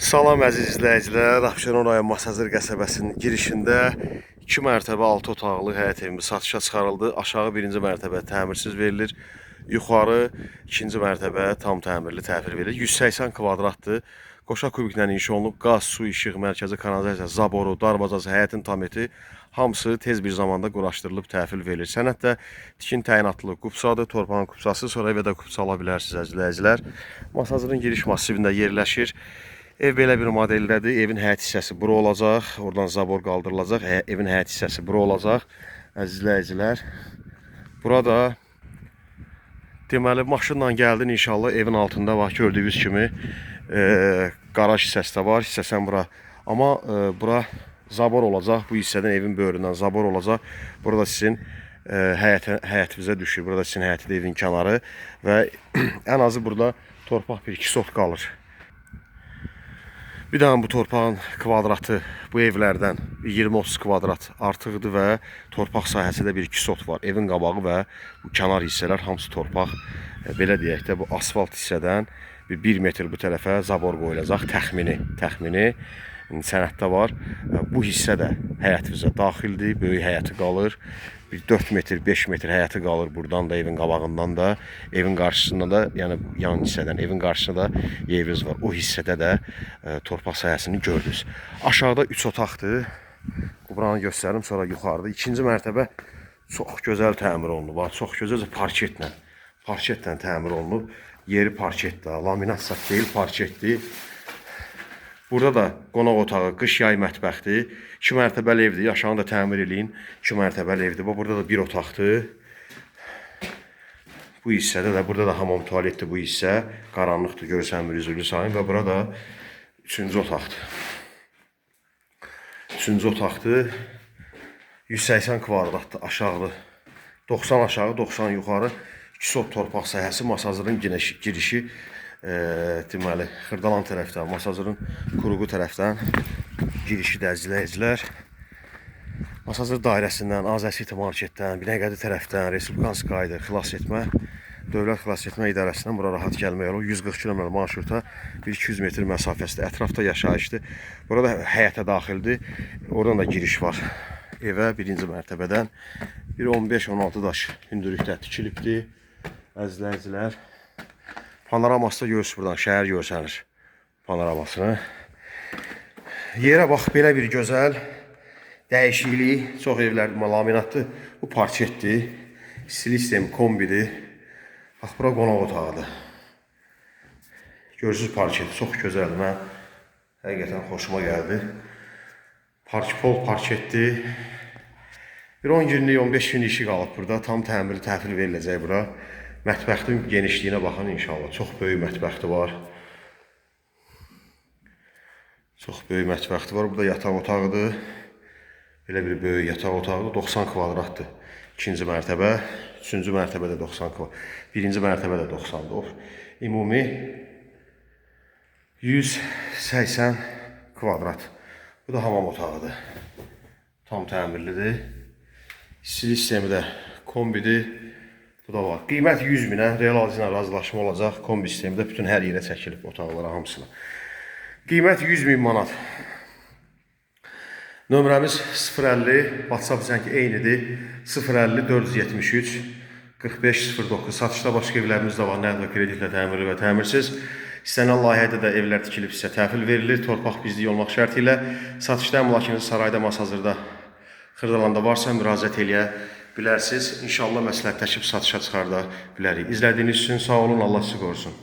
Salam əziz izləyicilər, Abşeron rayon Masazır qəsəbəsinin girişində 2 mərtəbə 6 otaqlı həyət evimiz satışa çıxarıldı. Aşağı 1-ci mərtəbə təmirsiz verilir. Yuxarı 2-ci mərtəbə tam təmirli təhvil verilir. 180 kvadratdır. Qoşa kubiklə inşa olunub. Qaz, su, işıq, mərkəzi kanalizasiya, zaboru, darvazası, həyətin tam eti hamısı tez bir zamanda quraşdırılıb təhvil verilir. Sənəddə tikin təyinatlı qupsadır, torpağın qupsası, sonra evə də qupsa ala bilərsiniz əziz izləyicilər. Masazırın giriş massivində yerləşir. Ev belə bir modeldədir. Evin həyət hissəsi bura olacaq. Oradan zabor qaldırılacaq. Evin həyət hissəsi bura olacaq. Əziz izləyicilər. Burada deməli maşınla gəldin inşallah evin altında var. Gördüyünüz kimi qaraj hissəsi də var. Hissəsən bura. Amma bura zabor olacaq. Bu hissədən evin böyründən zabor olacaq. Burada sizin həyətinizə düşür. Burada sizin həyətdə evin kənarı və ən azı burada torpaq 1-2 sot qalır. Bir daha bu torpağın kvadratı bu evlərdən 20-30 kvadrat artıqdır və torpaq sahəsində 1-2 sot var. Evin qabağı və bu kənar hissələr hamısı torpaq. Belə deyək də bu asfalt hissədən 1 metr bu tərəfə zabor qoyulacaq təxmini sənəddə var. Bu hissə də həyətimizə daxildir, böyük həyəti qalır. Bir 4 metr, 5 metr həyəti qalır buradan da, evin qabağından da, evin qarşısında da, yəni yan hissədən evin qarşısında da yeriniz var. O hissədə də torpaq sahəsini gördünüz. Aşağıda 3 otaqdır. Buranı göstərim, sonra yuxarıda. 2-ci mərtəbə çox gözəl təmir olunub. Çox gözəl parketlə təmir olunub. Yeri parketdir, laminasiya deyil, parketdir. Burada da qonaq otağı, qış yay mətbəxdir. 2 mərtəbəli evdir. Aşağını da təmir eləyin. 2 mərtəbəli evdir. Burada da bir otaqdır. Bu hissədə də, burada da hamam tualetdir bu hissə. Qaranlıqdır, görsənmir, üzülü sayın. Və burada 3-cü otaqdır. 3-cü otaqdır. 180 kvadratdır aşağı. 90 aşağı, 90 yuxarı. 2 sot torpaq sahəsi, Masazırın girişi. Deməli, Xırdalan tərəfdən, Masazırın Quruğu tərəfdən girişi də izləyicilər. Masazır dairəsindən, Azəsiti marketdən, Binəqədi tərəfdən, Respublikanskaydı, xilas etmə, Dövlət xilas etmə idarəsindən bura rahat gəlmək olur. 140 km marşruta 1-200 metr məsafəsində, ətrafda yaşayışdır. Burada həyətə daxildir, oradan da giriş var. Evə 1-ci mərtəbədən 15-16 daş hündürlükdə tikilibdir. Əzizləyicilər. Panoraması da görürsünüz buradan, şəhər görsənir panoramasını. Yerə bax, belə bir gözəl dəyişiklik, çox evlər laminatdır. Bu parketdir, sistem kombidir. Bax, bura qonaq otağıdır. Görürsünüz parketi, çox gözəldir. Mən həqiqətən xoşuma gəldi. Pol parketdir. Bir 10 günlük, 15 günlük işi qalıb burada. Tam təmirli təhvil veriləcək bura. Mətbəxtin genişliyinə baxın inşallah. Çox böyük mətbəxti var. Çox böyük mətbəxti var. Burada yataq otağıdır. Belə bir böyük yataq otağıdır. 90 kvadratdır. 2-ci mərtəbə. 3-cü mərtəbədə 90 kvadrat. 1-ci mərtəbədə 90'dır. Ümumi 180 kvadrat. Bu da hamam otağıdır. Tam təmirlidir. İstilik sistemi də kombidir. Bu da var. Qiymət 100 minə, real alıcı ilə razılaşma olacaq. Kombi sistemi də bütün hər yerə çəkilib otaqlara hamısına. Qiymət 100 min manat. Nömrəmiz 050, WhatsApp zəngi eynidir. 050 473 4509. Satışda başqa evlərimiz də var. Nəqd və kreditlə təmirli və təmirsiz. İstənilən layihədə də evlər tikilib sizə təhvil verilir. Torpaq bizlik olmaq şərti ilə. Satışda əmlakınız sarayda, Masazırda, Xırdalanda varsa müraciət eləyə bilərsiniz. İnşallah məsləhətləşib satışa çıxarda bilərik. İzlədiyiniz üçün sağ olun, Allah sizi qorusun.